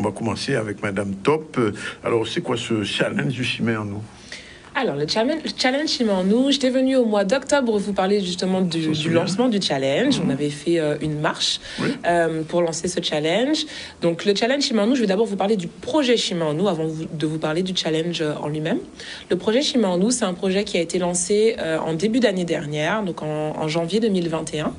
va commencer avec Madame Top. Alors, c'est quoi ce challenge du Chimay en nous? Alors, le challenge Chimay en nous, j'étais venue au mois d'octobre vous parler justement du lancement du challenge. On avait fait une marche pour lancer ce challenge. Donc, le challenge Chimay en nous, je vais d'abord vous parler du projet Chimay en nous avant de vous parler du challenge en lui-même. Le projet Chimay en nous, c'est un projet qui a été lancé en début d'année dernière, donc en janvier 2021,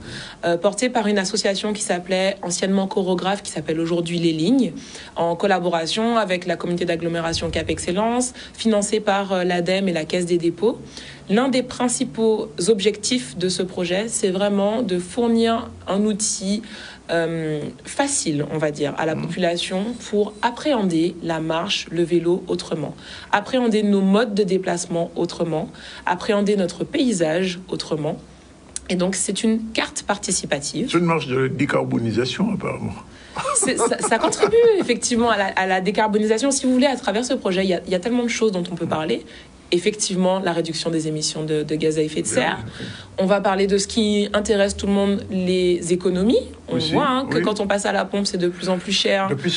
porté par une association qui s'appelait anciennement Chorographe, qui s'appelle aujourd'hui Les Lignes, en collaboration avec la communauté d'agglomération Cap Excellence, financée par l'ADEME et la Caisse des dépôts. L'un des principaux objectifs de ce projet, c'est vraiment de fournir un outil facile, on va dire, à la population pour appréhender la marche, le vélo autrement, appréhender nos modes de déplacement autrement, appréhender notre paysage autrement. Et donc, c'est une carte participative. C'est une marche de décarbonisation, apparemment. Ça contribue effectivement à la décarbonisation. Si vous voulez, à travers ce projet, il y a tellement de choses dont on peut parler. Effectivement, la réduction des émissions de gaz à effet de serre. On va parler de ce qui intéresse tout le monde, les économies. On voit que quand on passe à la pompe, c'est de plus en plus cher. Depuis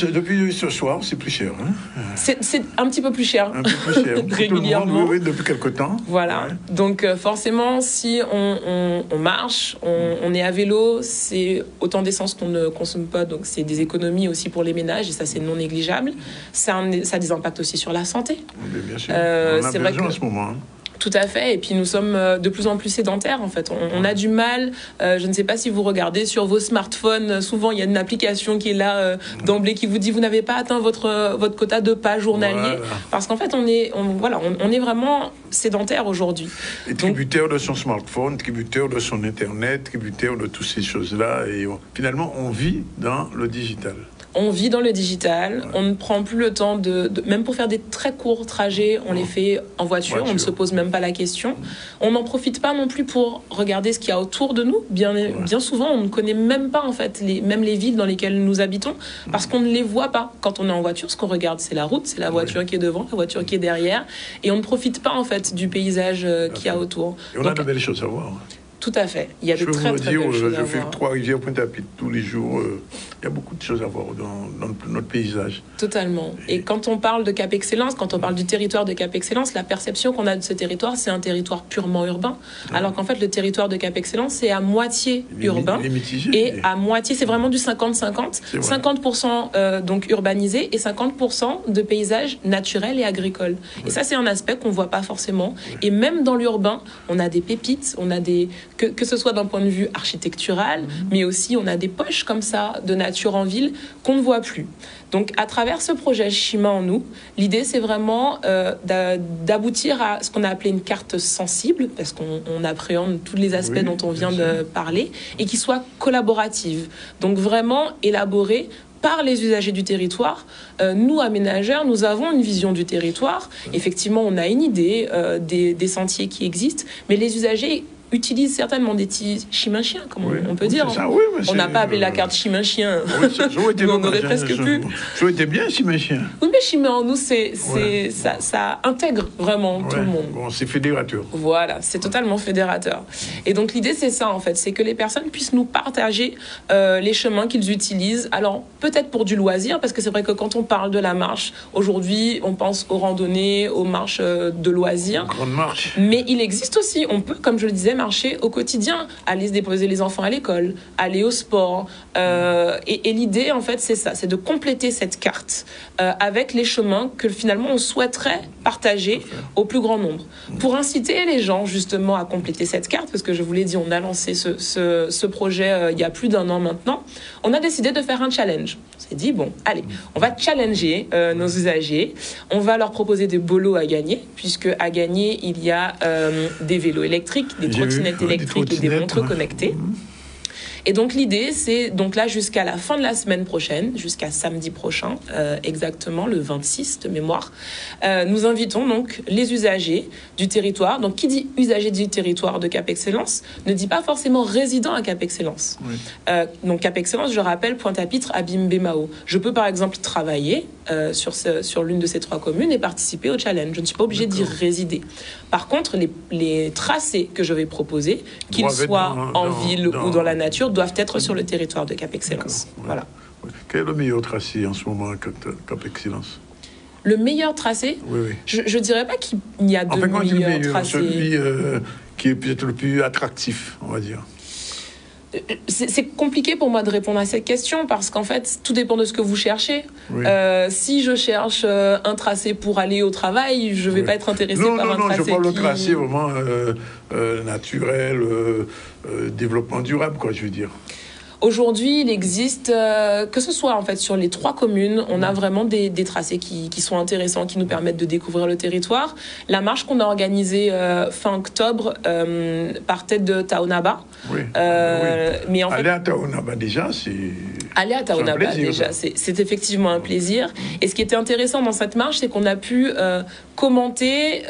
ce soir, c'est plus cher. C'est un petit peu plus cher. Un peu plus cher. Régulièrement. Oui, depuis quelque temps. Voilà. Ouais. Donc forcément, si on marche, on est à vélo, c'est autant d'essence qu'on ne consomme pas. Donc c'est des économies aussi pour les ménages et ça, c'est non négligeable. Ça a des impacts aussi sur la santé. Mais bien sûr. On a besoin en ce moment. Tout à fait. Et puis nous sommes de plus en plus sédentaires en fait. On a du mal. Je ne sais pas si vous regardez sur vos smartphones. Souvent il y a une application qui est là d'emblée qui vous dit vous n'avez pas atteint votre quota de pas journalier. Parce qu'en fait on est vraiment sédentaire aujourd'hui. Et tributaire de son smartphone, tributaire de son internet, tributaire de toutes ces choses-là. Et finalement on vit dans le digital. On vit dans le digital, on ne prend plus le temps même pour faire des très courts trajets, on les fait en voiture, on ne se pose même pas la question. On n'en profite pas non plus pour regarder ce qu'il y a autour de nous. Bien souvent, on ne connaît même pas en fait même les villes dans lesquelles nous habitons parce qu'on ne les voit pas. Quand on est en voiture, ce qu'on regarde, c'est la route, c'est la voiture qui est devant, la voiture qui est derrière, et on ne profite pas en fait du paysage qu'il y a autour. Et on a de belles choses à voir. Tout à fait. Il y a de très belles choses à voir. Je fais Trois-Rivières, Pointe-à-Pitre tous les jours. Il y a beaucoup de choses à voir dans notre paysage. Totalement. Et quand on parle de Cap Excellence, quand on parle du territoire de Cap Excellence, la perception qu'on a de ce territoire, c'est un territoire purement urbain. Alors qu'en fait, le territoire de Cap Excellence, c'est à moitié urbain. Et à moitié, c'est vraiment du 50-50. 50% donc urbanisé et 50% de paysages naturels et agricoles. Et ça, c'est un aspect qu'on ne voit pas forcément. Et même dans l'urbain, on a des pépites, on a des... Que ce soit d'un point de vue architectural, mais aussi on a des poches comme ça de nature en ville qu'on ne voit plus. Donc à travers ce projet Chimay en nous, l'idée c'est vraiment d'aboutir à ce qu'on a appelé une carte sensible, parce qu'on appréhende tous les aspects dont on vient de parler, et qui soit collaborative. Donc vraiment élaborée par les usagers du territoire. Nous, aménageurs, nous avons une vision du territoire. Effectivement, on a une idée des sentiers qui existent, mais les usagers utilisent certainement des petits chimins-chiens, comme on peut dire. On n'a pas appelé la carte chimin-chien. On aurait presque pu. Ça été bien, chimin-chien. Oui, mais Chimay en nous, ça intègre vraiment tout le monde. Bon, c'est fédérateur. Voilà, c'est totalement fédérateur. Et donc l'idée, c'est ça, en fait, c'est que les personnes puissent nous partager les chemins qu'ils utilisent. Alors, peut-être pour du loisir, parce que c'est vrai que quand on parle de la marche, aujourd'hui, on pense aux randonnées, aux marches de loisirs. Grande marche. Mais il existe aussi, on peut, comme je le disais, marcher au quotidien, aller se déposer les enfants à l'école, aller au sport. Et l'idée, en fait, c'est ça, c'est de compléter cette carte avec les chemins que finalement on souhaiterait partager au plus grand nombre. Pour inciter les gens justement à compléter cette carte, parce que je vous l'ai dit, on a lancé ce projet il y a plus d'1 an maintenant, on a décidé de faire un challenge. On s'est dit, bon, allez, on va challenger nos usagers, on va leur proposer des bolos à gagner, puisque à gagner, il y a des vélos électriques, des trottinettes électriques et des montres connectées. Et donc l'idée, c'est donc là jusqu'à la fin de la semaine prochaine, jusqu'à samedi prochain, exactement le 26 de mémoire, nous invitons donc les usagers du territoire. Donc qui dit usager du territoire de Cap Excellence ne dit pas forcément résident à Cap Excellence. Oui. Donc Cap Excellence, je rappelle, Pointe-à-Pitre, Abimbe, Mao. Je peux par exemple travailler sur l'une de ces 3 communes et participer au challenge. Je ne suis pas obligée d'y résider. Par contre, les tracés que je vais proposer, qu'ils soient en ville ou dans la nature, doivent être sur le territoire de Cap Excellence. Voilà. Quel est le meilleur tracé en ce moment à Cap Excellence? Le meilleur tracé? Oui, oui. Je ne dirais pas qu'il y a de meilleurs tracés. Celui qui est peut-être le plus attractif, on va dire. C'est compliqué pour moi de répondre à cette question parce qu'en fait, tout dépend de ce que vous cherchez. Oui. Si je cherche un tracé pour aller au travail, je ne vais pas être intéressé par un tracé. Non, je parle de tracé vraiment naturel, développement durable, quoi, je veux dire. Aujourd'hui, il existe, que ce soit en fait sur les 3 communes, on a vraiment des tracés qui sont intéressants, qui nous permettent de découvrir le territoire. La marche qu'on a organisée fin octobre partait de Taonaba. Oui. Mais en fait, aller à Taonaba déjà, c'est... Aller à Taonaba déjà, c'est effectivement un plaisir. Et ce qui était intéressant dans cette marche, c'est qu'on a pu commenter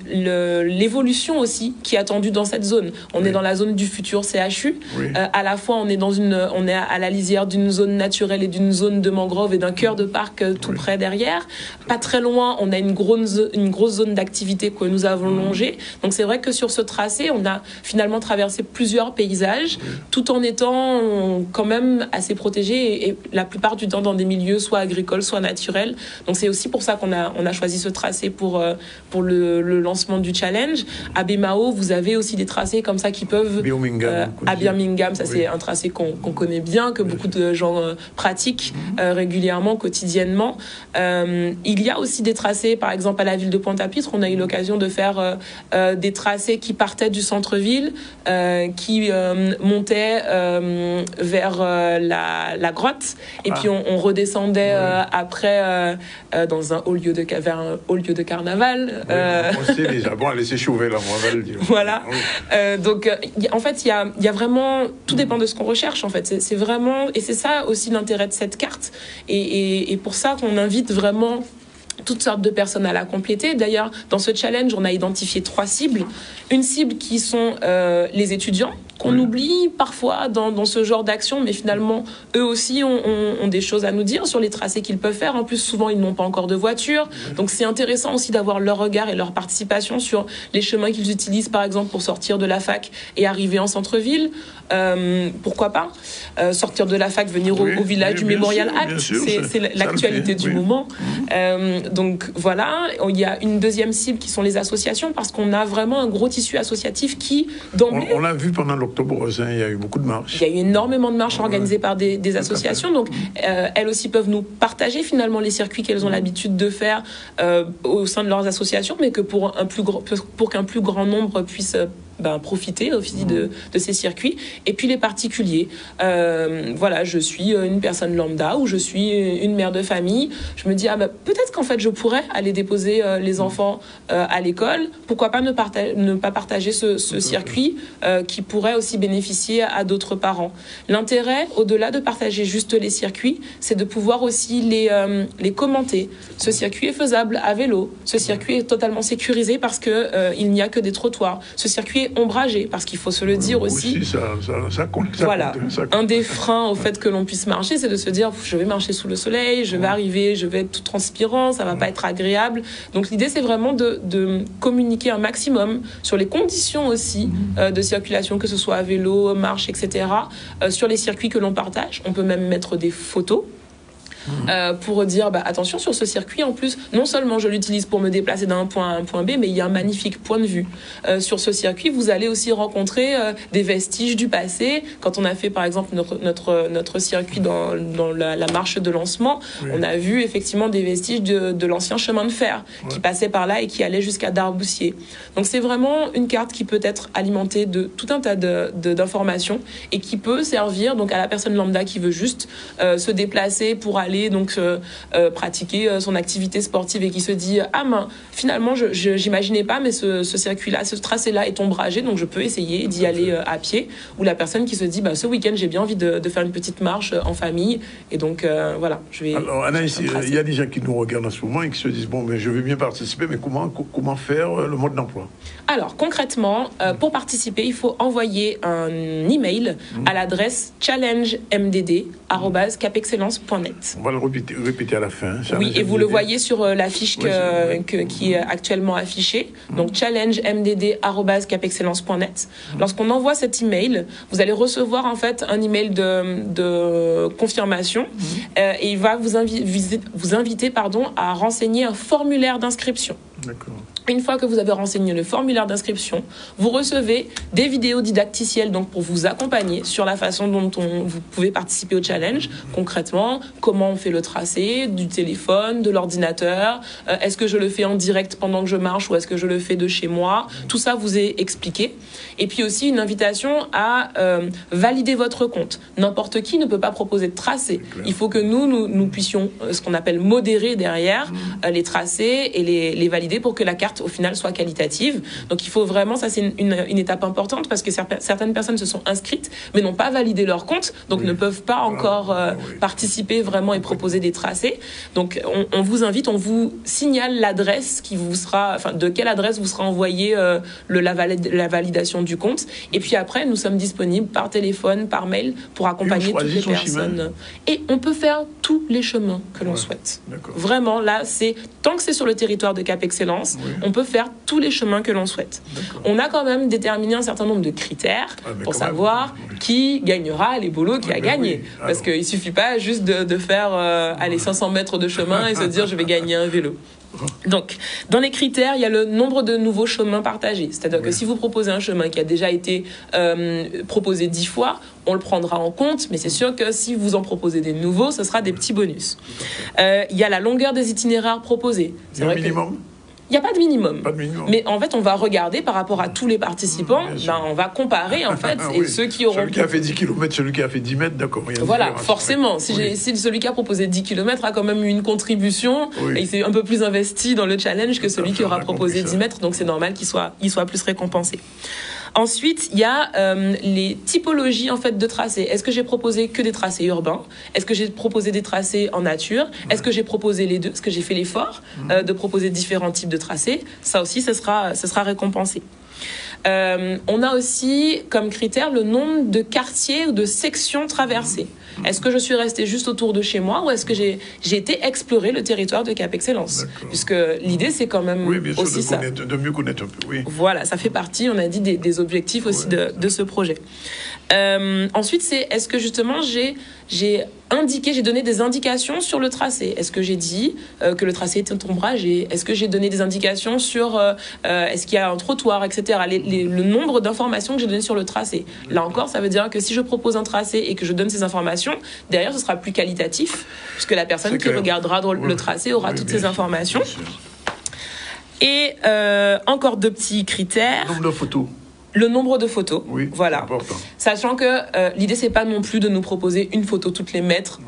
l'évolution aussi qui est attendue dans cette zone. On est dans la zone du futur CHU. Oui. À la fois, on est à la lisière d'une zone naturelle et d'une zone de mangrove et d'un cœur de parc tout près derrière. Pas très loin, on a une grosse zone d'activité que nous avons longée. Donc c'est vrai que sur ce tracé, on a finalement traversé plusieurs paysages, tout en étant quand même assez protégé et la plupart du temps dans des milieux soit agricoles, soit naturels. Donc c'est aussi pour ça qu'on a choisi ce tracé pour le lancement du challenge. À Bemao, vous avez aussi des tracés comme ça qui peuvent... à Birmingham, ça c'est un tracé qu'on connaît bien, que beaucoup de gens pratiquent régulièrement, quotidiennement. Il y a aussi des tracés, par exemple à la ville de Pointe-à-Pitre, on a eu l'occasion de faire des tracés qui partaient du centre-ville, qui montaient vers la grotte, et puis on redescendait après dans un haut lieu vers un haut lieu de carnaval. On sait déjà, bon, allez s'échauffer là, on va le dire. Voilà. Donc, en fait, il y a vraiment, tout dépend de ce qu'on recherche, en fait. C'est vraiment, et c'est ça aussi l'intérêt de cette carte. Et pour ça qu'on invite vraiment toutes sortes de personnes à la compléter. D'ailleurs, dans ce challenge, on a identifié 3 cibles. Une cible qui sont les étudiants, qu'on oublie parfois dans ce genre d'action, mais finalement, eux aussi ont des choses à nous dire sur les tracés qu'ils peuvent faire. En plus, souvent, ils n'ont pas encore de voiture. Donc, c'est intéressant aussi d'avoir leur regard et leur participation sur les chemins qu'ils utilisent, par exemple, pour sortir de la fac et arriver en centre-ville. Pourquoi pas sortir de la fac, venir au village du Mémorial Act. C'est l'actualité du moment. Donc, voilà. Il y a une deuxième cible qui sont les associations, parce qu'on a vraiment un gros tissu associatif qui, d'emblée... On l'a vu pendant l'Octobre Rose, il y a eu beaucoup de marches. Il y a eu énormément de marches organisées par des associations. Donc, elles aussi peuvent nous partager finalement les circuits qu'elles ont l'habitude de faire au sein de leurs associations, mais que pour qu'un plus grand nombre puisse profiter aussi de ces circuits. Et puis les particuliers. Voilà, je suis une personne lambda ou je suis une mère de famille. Je me dis, peut-être qu'en fait, je pourrais aller déposer les enfants à l'école. Pourquoi pas ne pas partager ce circuit qui pourrait aussi bénéficier à d'autres parents. L'intérêt, au-delà de partager juste les circuits, c'est de pouvoir aussi les commenter. Ce circuit est faisable à vélo. Ce circuit est totalement sécurisé parce qu'il n'y a que des trottoirs. Ce circuit est ombragé, parce qu'il faut se le dire aussi. Ça compte. Voilà. Un des freins au fait que l'on puisse marcher, c'est de se dire, je vais marcher sous le soleil, je vais arriver, je vais être tout transpirant, ça va pas être agréable. Donc l'idée, c'est vraiment de communiquer un maximum sur les conditions aussi de circulation, que ce soit à vélo, marche, etc. Sur les circuits que l'on partage. On peut même mettre des photos. Pour dire attention, sur ce circuit, en plus, non seulement je l'utilise pour me déplacer d'un point à un point B, mais il y a un magnifique point de vue. Sur ce circuit, vous allez aussi rencontrer des vestiges du passé. Quand on a fait par exemple notre circuit dans la marche de lancement, on a vu effectivement des vestiges de l'ancien chemin de fer qui passait par là et qui allait jusqu'à Darboussier. Donc c'est vraiment une carte qui peut être alimentée de tout un tas d'informations et qui peut servir donc à la personne lambda qui veut juste se déplacer pour aller pratiquer son activité sportive et qui se dit finalement j'imaginais pas, mais ce circuit-là, ce tracé-là est ombragé, donc je peux essayer d'y aller à pied. Ou la personne qui se dit ce week-end j'ai bien envie de faire une petite marche en famille, et donc voilà, je vais... Alors Anaïs, il y a des gens qui nous regardent en ce moment et qui se disent je veux bien participer, mais comment faire le mode d'emploi? Alors concrètement, pour participer, il faut envoyer un email à l'adresse challengemdd@capexcellence.net. va le répéter à la fin. Oui, et vous le voyez sur l'affiche qui est actuellement affichée. Donc, challengemdd@capexcellence.net. Lorsqu'on envoie cet email, vous allez recevoir en fait un email de confirmation et il va vous inviter à renseigner un formulaire d'inscription. D'accord. Une fois que vous avez renseigné le formulaire d'inscription, vous recevez des vidéos didacticielles donc pour vous accompagner sur la façon dont vous pouvez participer au challenge. Concrètement, comment on fait le tracé du téléphone, de l'ordinateur, est-ce que je le fais en direct pendant que je marche ou est-ce que je le fais de chez moi. Tout ça vous est expliqué. Et puis aussi une invitation à valider votre compte. N'importe qui ne peut pas proposer de tracé. Il faut que nous puissions ce qu'on appelle modérer derrière les tracés et les valider pour que la carte au final soit qualitative. Donc il faut vraiment, ça c'est une étape importante parce que certaines personnes se sont inscrites mais n'ont pas validé leur compte, donc ne peuvent pas encore participer vraiment et proposer des tracés. Donc on vous invite, on vous signale l'adresse qui vous sera, de quelle adresse vous sera envoyée la validation du compte. Et puis après, nous sommes disponibles par téléphone, par mail pour accompagner toutes les personnes. Et on peut faire tous les chemins que l'on souhaite. Vraiment, là, tant que c'est sur le territoire de Cap Excellence, on peut faire tous les chemins que l'on souhaite. On a quand même déterminé un certain nombre de critères pour savoir qui gagnera les boulots qui a gagné. Parce qu'il ne suffit pas juste de faire 500 mètres de chemin et se dire je vais gagner un vélo. Donc, dans les critères, il y a le nombre de nouveaux chemins partagés. C'est-à-dire que si vous proposez un chemin qui a déjà été proposé 10 fois, on le prendra en compte, mais c'est sûr que si vous en proposez des nouveaux, ce sera des petits bonus. Il y a la longueur des itinéraires proposés. C'est vrai minimum. Il n'y a pas de minimum. Pas de minimum. Mais en fait, on va regarder par rapport à tous les participants, on va comparer en fait, et ceux qui auront... Celui qui a fait 10 km, celui qui a fait 10 mètres, d'accord. Voilà, forcément. Si celui qui a proposé 10 km a quand même eu une contribution, et il s'est un peu plus investi dans le challenge que celui qui aura proposé 10 mètres, donc c'est normal qu'il soit plus récompensé. Ensuite, il y a les typologies en fait de tracés. Est-ce que j'ai proposé que des tracés urbains? Est-ce que j'ai proposé des tracés en nature? Est-ce que j'ai proposé les deux? Est-ce que j'ai fait l'effort de proposer différents types de tracés? Ça aussi, ce sera récompensé. On a aussi comme critère le nombre de quartiers ou de sections traversées. Est-ce que je suis restée juste autour de chez moi ou est-ce que j'ai été explorer le territoire de Cap Excellence? Puisque l'idée, c'est quand même aussi ça. De mieux connaître un peu, oui. Voilà, ça fait partie, on a dit, des objectifs aussi de ce projet. Ensuite, c'est est-ce que justement j'ai donné des indications sur le tracé? Est-ce que j'ai dit que le tracé était ombragé? Est-ce que j'ai donné des indications sur est-ce qu'il y a un trottoir, etc. Le nombre d'informations que j'ai données sur le tracé. Là encore, ça veut dire que si je propose un tracé et que je donne ces informations, derrière, ce sera plus qualitatif, puisque la personne qui regardera le tracé aura toutes ces informations. Et encore deux petits critères. Nombre de photos. Le nombre de photos, voilà. Sachant que l'idée, c'est pas non plus de nous proposer une photo tous les mètres,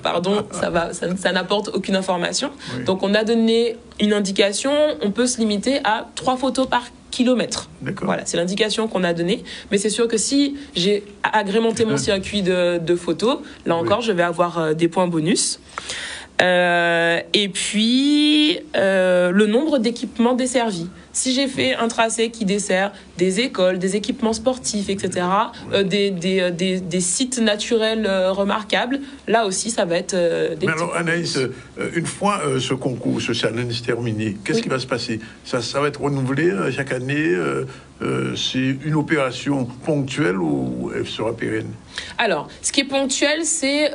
pardon, ça n'apporte aucune information. Donc, on a donné une indication, on peut se limiter à 3 photos par kilomètre. Voilà, c'est l'indication qu'on a donnée. Mais c'est sûr que si j'ai agrémenté mon circuit de photos, là encore, je vais avoir des points bonus. Et puis, le nombre d'équipements desservis. Si j'ai fait un tracé qui dessert des écoles, des équipements sportifs, etc., des sites naturels remarquables, là aussi, ça va être des... Mais alors, Anaïs, une fois ce concours, ce challenge terminé, qu'est-ce qui va se passer? Ça va être renouvelé chaque année? C'est une opération ponctuelle ou elle sera pérenne? Alors, ce qui est ponctuel, c'est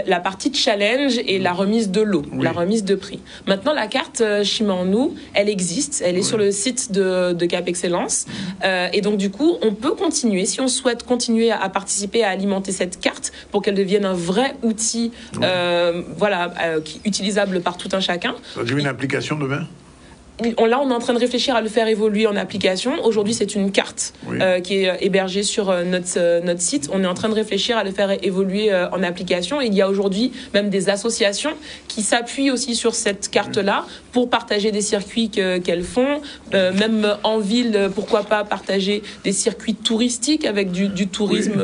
la partie de challenge et la remise de lot, la remise de prix. Maintenant, la carte Chimay en nous, elle existe, elle est sur le site de Cap Excellence. Et donc, du coup, on peut continuer, si on souhaite continuer à participer, à alimenter cette carte pour qu'elle devienne un vrai outil utilisable par tout un chacun. Ça devient une application demain? Là, on est en train de réfléchir à le faire évoluer en application. Aujourd'hui, c'est une carte qui est hébergée sur notre site. On est en train de réfléchir à le faire évoluer en application. Il y a aujourd'hui même des associations qui s'appuient aussi sur cette carte-là pour partager des circuits qu'elles font. Même en ville, pourquoi pas partager des circuits touristiques avec du tourisme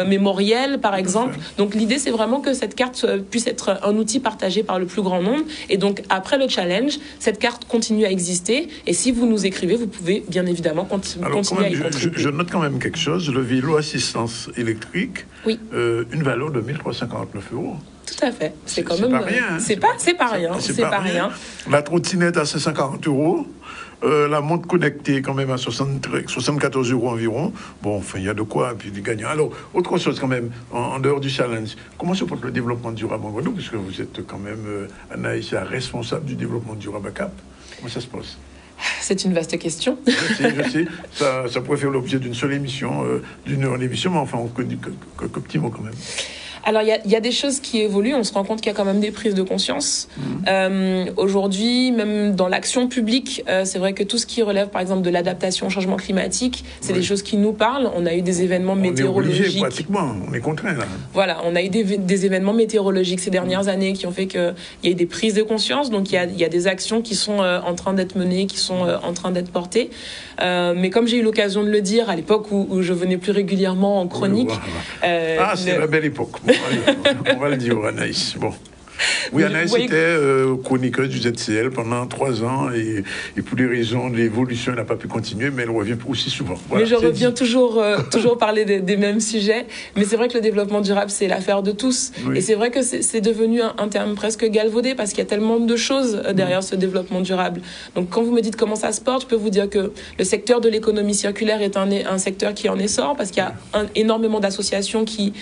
mémoriel, par exemple. Donc, l'idée, c'est vraiment que cette carte puisse être un outil partagé par le plus grand nombre. Et donc, après le challenge, cette carte continue continue à exister. Et si vous nous écrivez, vous pouvez bien évidemment continuer à y contribuer. Je note quand même quelque chose. Le vélo assistance électrique, oui. Une valeur de 1 359 €. Tout à fait. C'est quand même. Pas rien, hein. C'est pas rien. C'est pas rien. La trottinette à 540 €. La montre connectée quand même à 74 € environ. Bon, enfin, il y a de quoi, puis des gagnants. Alors, autre chose quand même, en dehors du challenge, comment se porte le développement durable en Guadeloupe, puisque vous êtes quand même, Anaïs, responsable du développement durable à Cap. Comment ça se passe? C'est une vaste question. Je sais. Ça pourrait faire l'objet d'une seule émission, d'une heure d'émission, mais enfin, on connaît quelques petits mots quand même. Alors, il y a des choses qui évoluent. On se rend compte qu'il y a quand même des prises de conscience. Aujourd'hui, même dans l'action publique, c'est vrai que tout ce qui relève, par exemple, de l'adaptation au changement climatique, c'est des choses qui nous parlent. On a eu des événements météorologiques. On est obligé, pratiquement. On est contraint, là. Voilà, on a eu des événements météorologiques ces dernières années qui ont fait qu'il y a eu des prises de conscience. Donc, il y a des actions qui sont en train d'être menées, qui sont en train d'être portées. Mais comme j'ai eu l'occasion de le dire à l'époque où je venais plus régulièrement en chronique... c'est la belle époque. On va le dire, Anaïs. Bon. Oui, Anaïs était chroniqueuse du ZCL pendant 3 ans et pour des raisons d'évolution, elle n'a pas pu continuer, mais elle revient aussi souvent. Voilà, mais je reviens toujours parler des mêmes sujets. Mais c'est vrai que le développement durable, c'est l'affaire de tous. Oui. Et c'est vrai que c'est devenu un terme presque galvaudé parce qu'il y a tellement de choses derrière ce développement durable. Donc quand vous me dites comment ça se porte, je peux vous dire que le secteur de l'économie circulaire est un secteur qui est en essor parce qu'il y a énormément d'associations qui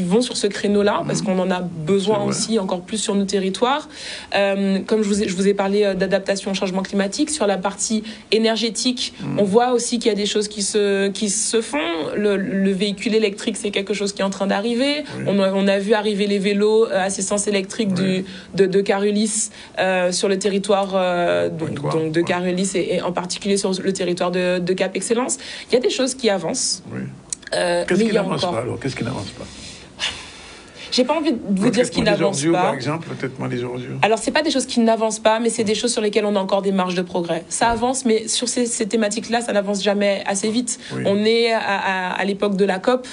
vont sur ce créneau-là, parce qu'on en a besoin aussi encore plus sur nos territoires. Comme je vous ai parlé d'adaptation au changement climatique, sur la partie énergétique, on voit aussi qu'il y a des choses qui se font. Le véhicule électrique, c'est quelque chose qui est en train d'arriver. Oui. On a vu arriver les vélos assistance électrique de Carulis sur le territoire donc de Carulis et en particulier sur le territoire de Cap Excellence. Il y a des choses qui avancent. Oui. Qu'est-ce qui n'avance pas alors? Qu'est-ce qui n'avance pas? J'ai pas envie de vous dire ce qui n'avance pas. Par exemple, peut-être moins les ordures. Alors, c'est pas des choses qui n'avancent pas, mais c'est des choses sur lesquelles on a encore des marges de progrès. Ça avance, mais sur ces thématiques-là, ça n'avance jamais assez vite. Oui. On est à l'époque de la COP.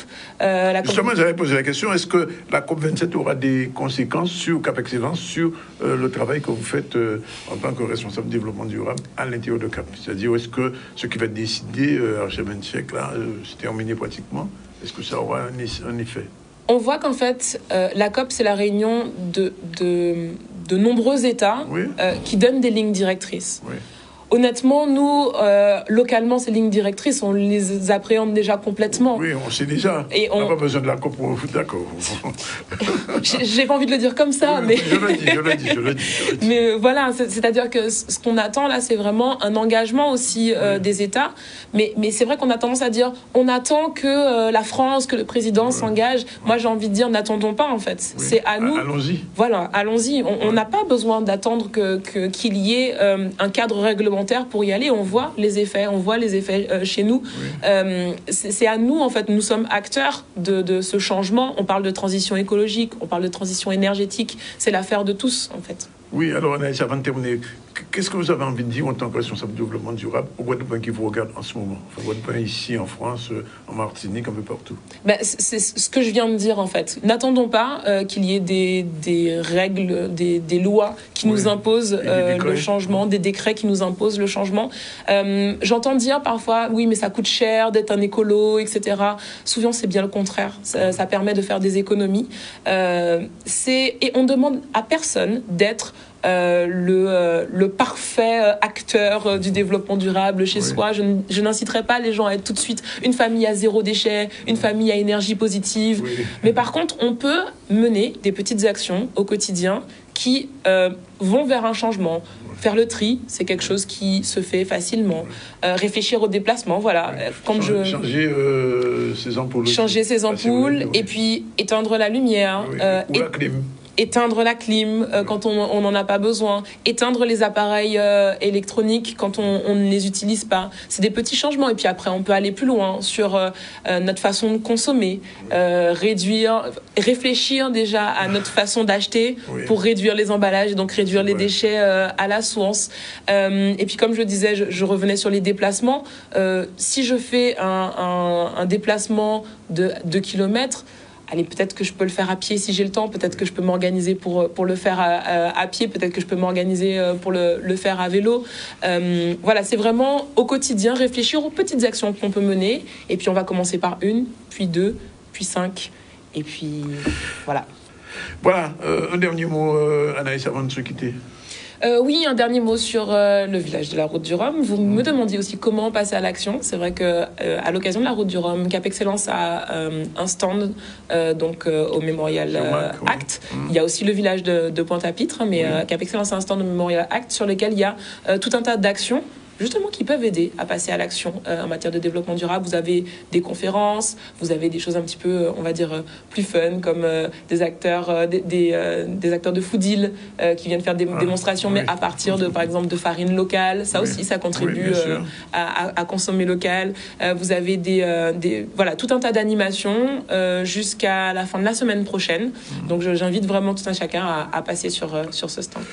Justement, j'avais posé la question, est-ce que la COP 27 aura des conséquences sur Cap Excellence, sur le travail que vous faites en tant que responsable de développement durable à l'intérieur de Cap? C'est-à-dire, est-ce que ce qui va être décidé à chaque siècle, là, c'est terminé pratiquement, est-ce que ça aura un effet? On voit qu'en fait, la COP, c'est la réunion de nombreux États qui donnent des lignes directrices. Oui. Honnêtement, nous, localement, ces lignes directrices, on les appréhende déjà complètement. Oui, on sait déjà. Et on n'a pas besoin de la COP pour vous, d'accord. J'ai pas envie de le dire comme ça, mais... Je le dis. Mais voilà, c'est-à-dire que ce qu'on attend là, c'est vraiment un engagement aussi des États. Mais c'est vrai qu'on a tendance à dire, on attend que la France, que le président s'engage. Moi, j'ai envie de dire, n'attendons pas, en fait. Oui. C'est à nous. Allons-y. Voilà, allons-y. On n'a pas besoin d'attendre qu'il y ait un cadre réglementaire pour y aller. On voit les effets chez nous. Oui. C'est à nous, en fait, nous sommes acteurs de ce changement. On parle de transition écologique, on parle de transition énergétique. C'est l'affaire de tous, en fait. Oui, alors Anaïs, avant de terminer, qu'est-ce que vous avez envie de dire en tant que responsable de développement durable aux Guadeloupéens qui vous regardent en ce moment? Enfin, Guadeloupéens ici, en France, en Martinique, un peu partout. C'est ce que je viens de dire, en fait. N'attendons pas qu'il y ait des règles, des lois qui nous imposent le changement, des décrets qui nous imposent le changement. J'entends dire parfois, oui, mais ça coûte cher d'être un écolo, etc. Souvent, c'est bien le contraire. Ça permet de faire des économies. Et on demande à personne d'être le parfait acteur du développement durable chez soi. Je n'inciterai pas les gens à être tout de suite une famille à 0 déchet, une famille à énergie positive. Oui. Mais par contre, on peut mener des petites actions au quotidien qui vont vers un changement. Faire le tri, c'est quelque chose qui se fait facilement. Réfléchir au déplacement, voilà. Changer ses ampoules. Changer ses ampoules, et puis éteindre la lumière. Ou la clim. Éteindre la clim quand on n'en a pas besoin, éteindre les appareils électroniques quand on ne les utilise pas. C'est des petits changements. Et puis après, on peut aller plus loin sur notre façon de consommer, réfléchir déjà à notre façon d'acheter pour réduire les emballages et donc réduire les déchets à la source. Et puis comme je le disais, je revenais sur les déplacements. Si je fais un déplacement de 2 kilomètres, allez, peut-être que je peux le faire à pied si j'ai le temps, peut-être que je peux m'organiser pour le faire à pied, peut-être que je peux m'organiser pour le faire à vélo. Voilà, c'est vraiment au quotidien réfléchir aux petites actions qu'on peut mener. Et puis on va commencer par 1, puis 2, puis 5. Et puis voilà. Voilà, un dernier mot, Anaïs, avant de se quitter. Oui, un dernier mot sur le village de la Route du Rhum. Vous me demandiez aussi comment passer à l'action. C'est vrai que à l'occasion de la Route du Rhum, Cap Excellence a un stand au Mémorial Act. Il y a aussi le village de Pointe-à-Pitre, mais Cap Excellence a un stand au Mémorial Act sur lequel il y a tout un tas d'actions justement qui peuvent aider à passer à l'action en matière de développement durable. Vous avez des conférences, vous avez des choses un petit peu, on va dire, plus fun, comme des acteurs des acteurs de food deal qui viennent faire des démonstrations, mais à partir de, par exemple, de farine locale. Ça aussi, ça contribue à consommer local. Vous avez voilà, tout un tas d'animations jusqu'à la fin de la semaine prochaine. Donc j'invite vraiment tout un chacun à passer sur ce stand.